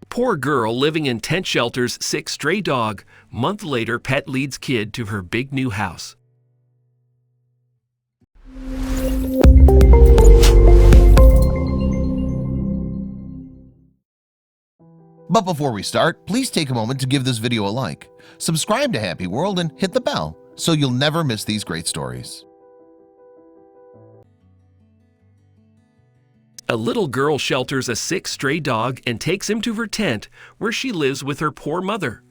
Poor girl living in tent shelter's sick stray dog. Month later, pet leads kid to her big new house. But before we start, please take a moment to give this video a like, subscribe to Happy World, and hit the bell so you'll never miss these great stories. A little girl shelters a sick stray dog and takes him to her tent where she lives with her poor mother.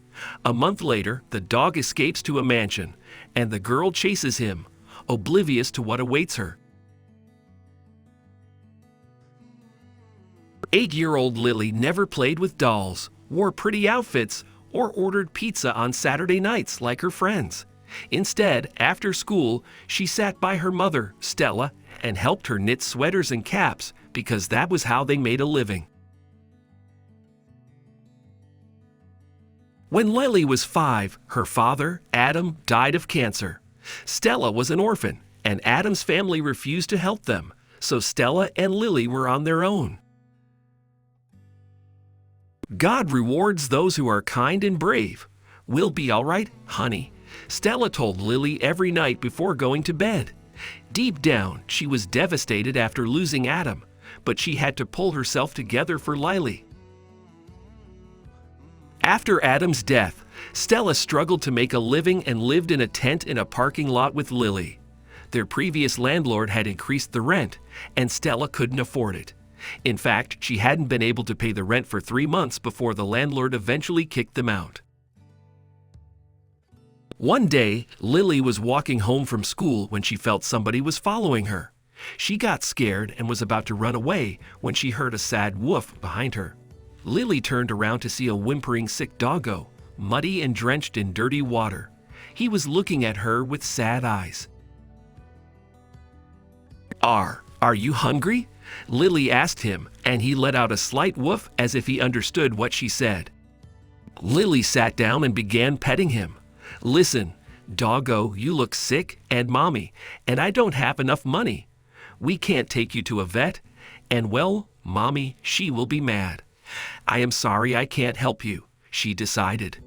A month later, the dog escapes to a mansion, and the girl chases him, oblivious to what awaits her. 8-year-old Lily never played with dolls, wore pretty outfits, or ordered pizza on Saturday nights like her friends. Instead, after school, she sat by her mother, Stella, and helped her knit sweaters and caps because that was how they made a living. When Lily was 5, her father, Adam, died of cancer. Stella was an orphan, and Adam's family refused to help them, so Stella and Lily were on their own. God rewards those who are kind and brave. We'll be all right, honey, Stella told Lily every night before going to bed. Deep down, she was devastated after losing Adam, but she had to pull herself together for Lily. After Adam's death, Stella struggled to make a living and lived in a tent in a parking lot with Lily. Their previous landlord had increased the rent, and Stella couldn't afford it. In fact, she hadn't been able to pay the rent for 3 months before the landlord eventually kicked them out. One day, Lily was walking home from school when she felt somebody was following her. She got scared and was about to run away when she heard a sad woof behind her. Lily turned around to see a whimpering sick doggo, muddy and drenched in dirty water. He was looking at her with sad eyes. Are you hungry?" Lily asked him, and he let out a slight woof as if he understood what she said. Lily sat down and began petting him. "Listen, doggo, you look sick and mommy, and I don't have enough money. We can't take you to a vet, and well, mommy, she will be mad. I am sorry I can't help you," she decided.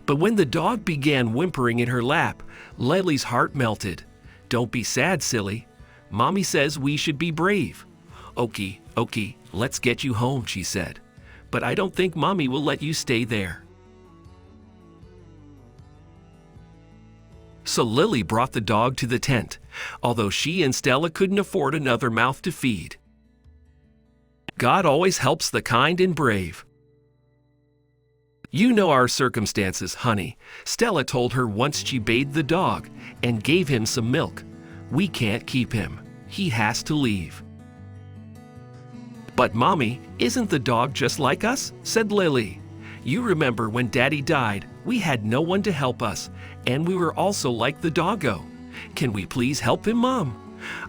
But when the dog began whimpering in her lap, Lily's heart melted. "Don't be sad, silly. Mommy says we should be brave." Okay, let's get you home," she said. "But I don't think Mommy will let you stay there." So Lily brought the dog to the tent, although she and Stella couldn't afford another mouth to feed. God always helps the kind and brave. "You know our circumstances, honey," Stella told her once she bathed the dog and gave him some milk. "We can't keep him. He has to leave." "But Mommy, isn't the dog just like us?" said Lily. "You remember when Daddy died, we had no one to help us, and we were also like the doggo. Can we please help him, Mom?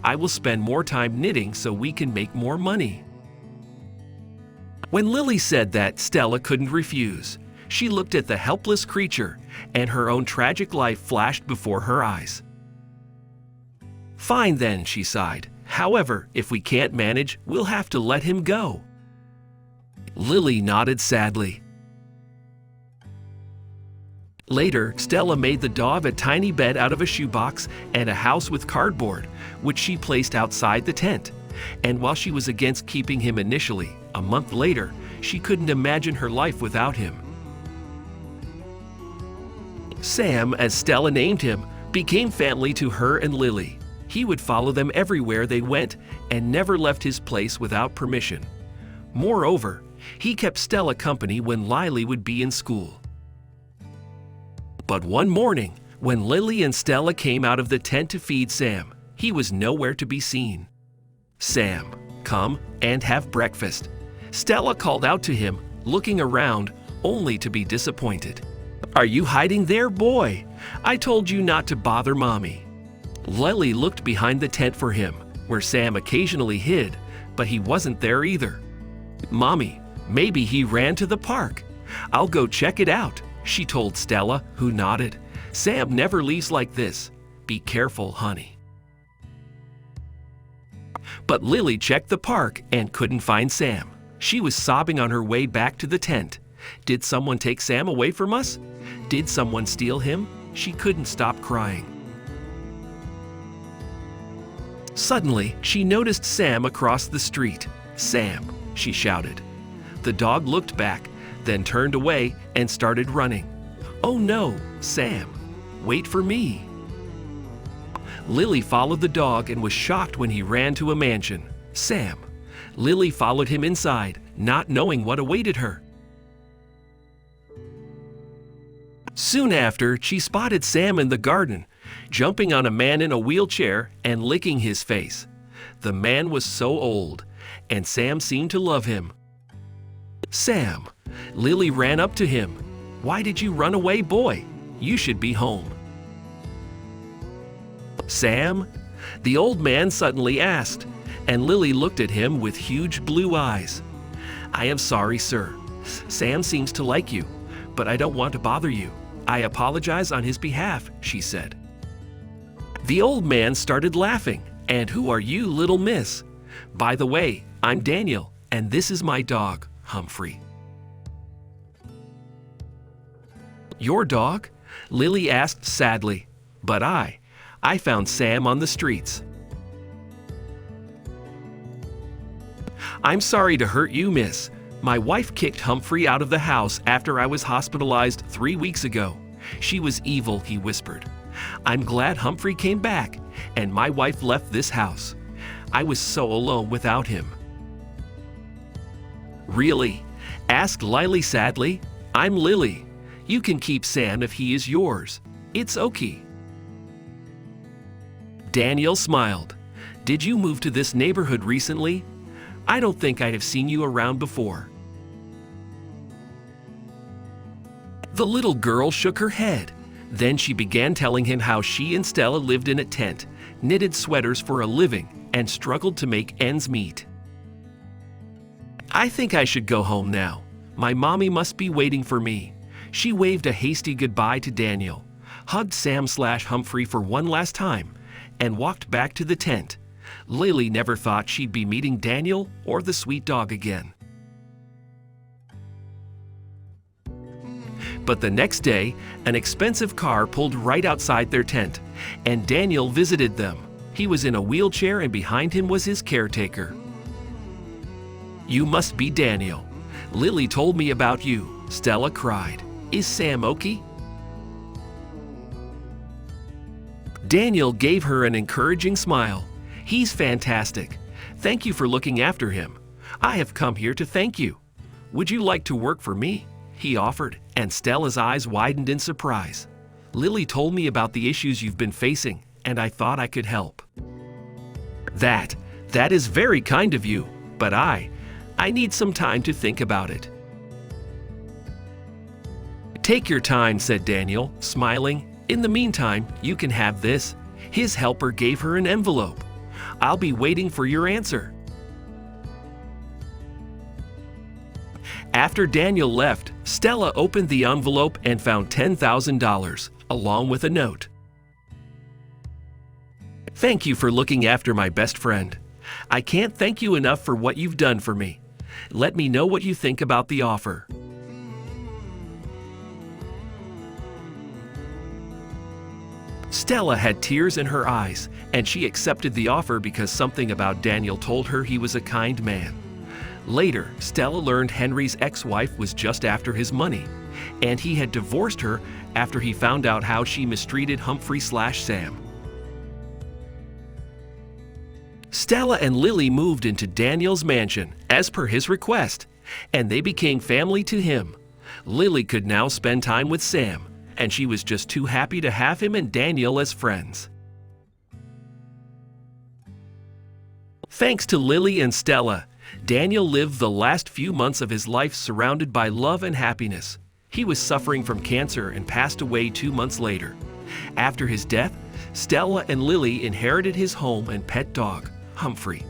I will spend more time knitting so we can make more money." When Lily said that, Stella couldn't refuse. She looked at the helpless creature, and her own tragic life flashed before her eyes. "Fine then," she sighed. "However, if we can't manage, we'll have to let him go." Lily nodded sadly. Later, Stella made the dog a tiny bed out of a shoebox and a house with cardboard, which she placed outside the tent. And while she was against keeping him initially, a month later, she couldn't imagine her life without him. Sam, as Stella named him, became family to her and Lily. He would follow them everywhere they went and never left his place without permission. Moreover, he kept Stella company when Lily would be in school. But one morning, when Lily and Stella came out of the tent to feed Sam, he was nowhere to be seen. "Sam, come and have breakfast." Stella called out to him, looking around, only to be disappointed. "Are you hiding there, boy? I told you not to bother Mommy." Lily looked behind the tent for him, where Sam occasionally hid, but he wasn't there either. "Mommy, maybe he ran to the park. I'll go check it out," she told Stella, who nodded. "Sam never leaves like this. Be careful, honey." But Lily checked the park and couldn't find Sam. She was sobbing on her way back to the tent. Did someone take Sam away from us? Did someone steal him? She couldn't stop crying. Suddenly, she noticed Sam across the street. "Sam," she shouted. The dog looked back, then turned away and started running. "Oh no, Sam, wait for me." Lily followed the dog and was shocked when he ran to a mansion. "Sam." Lily followed him inside, not knowing what awaited her. Soon after, she spotted Sam in the garden, jumping on a man in a wheelchair and licking his face. The man was so old, and Sam seemed to love him. "Sam." Lily ran up to him. "Why did you run away, boy? You should be home." "Sam?" the old man suddenly asked, and Lily looked at him with huge blue eyes. "I am sorry, sir. Sam seems to like you, but I don't want to bother you. I apologize on his behalf," she said. The old man started laughing. "And who are you, little miss? By the way, I'm Daniel, and this is my dog, Humphrey." "Your dog?" Lily asked sadly. "But I found Sam on the streets." "I'm sorry to hurt you, miss. My wife kicked Humphrey out of the house after I was hospitalized 3 weeks ago. She was evil," he whispered. "I'm glad Humphrey came back, and my wife left this house. I was so alone without him." "Really?" asked Lily sadly. "I'm Lily. You can keep Sam if he is yours. It's okay." Daniel smiled. "Did you move to this neighborhood recently? I don't think I'd have seen you around before." The little girl shook her head. Then she began telling him how she and Stella lived in a tent, knitted sweaters for a living, and struggled to make ends meet. "I think I should go home now. My mommy must be waiting for me." She waved a hasty goodbye to Daniel, hugged Sam/Humphrey for one last time, and walked back to the tent. Lily never thought she'd be meeting Daniel or the sweet dog again. But the next day, an expensive car pulled right outside their tent, and Daniel visited them. He was in a wheelchair, and behind him was his caretaker. "You must be Daniel. Lily told me about you," Stella cried. "Is Sam okay?" Daniel gave her an encouraging smile. "He's fantastic. Thank you for looking after him. I have come here to thank you. Would you like to work for me?" he offered, and Stella's eyes widened in surprise. "Lily told me about the issues you've been facing, and I thought I could help." That is very kind of you, but I need some time to think about it." "Take your time," said Daniel, smiling. "In the meantime, you can have this." His helper gave her an envelope. "I'll be waiting for your answer." After Daniel left, Stella opened the envelope and found $10,000, along with a note. "Thank you for looking after my best friend. I can't thank you enough for what you've done for me. Let me know what you think about the offer." Stella had tears in her eyes, and she accepted the offer because something about Daniel told her he was a kind man. Later, Stella learned Henry's ex-wife was just after his money, and he had divorced her after he found out how she mistreated Humphrey/Sam. Stella and Lily moved into Daniel's mansion as per his request, and they became family to him. Lily could now spend time with Sam, and she was just too happy to have him and Daniel as friends. Thanks to Lily and Stella, Daniel lived the last few months of his life surrounded by love and happiness. He was suffering from cancer and passed away 2 months later. After his death, Stella and Lily inherited his home and pet dog, Humphrey.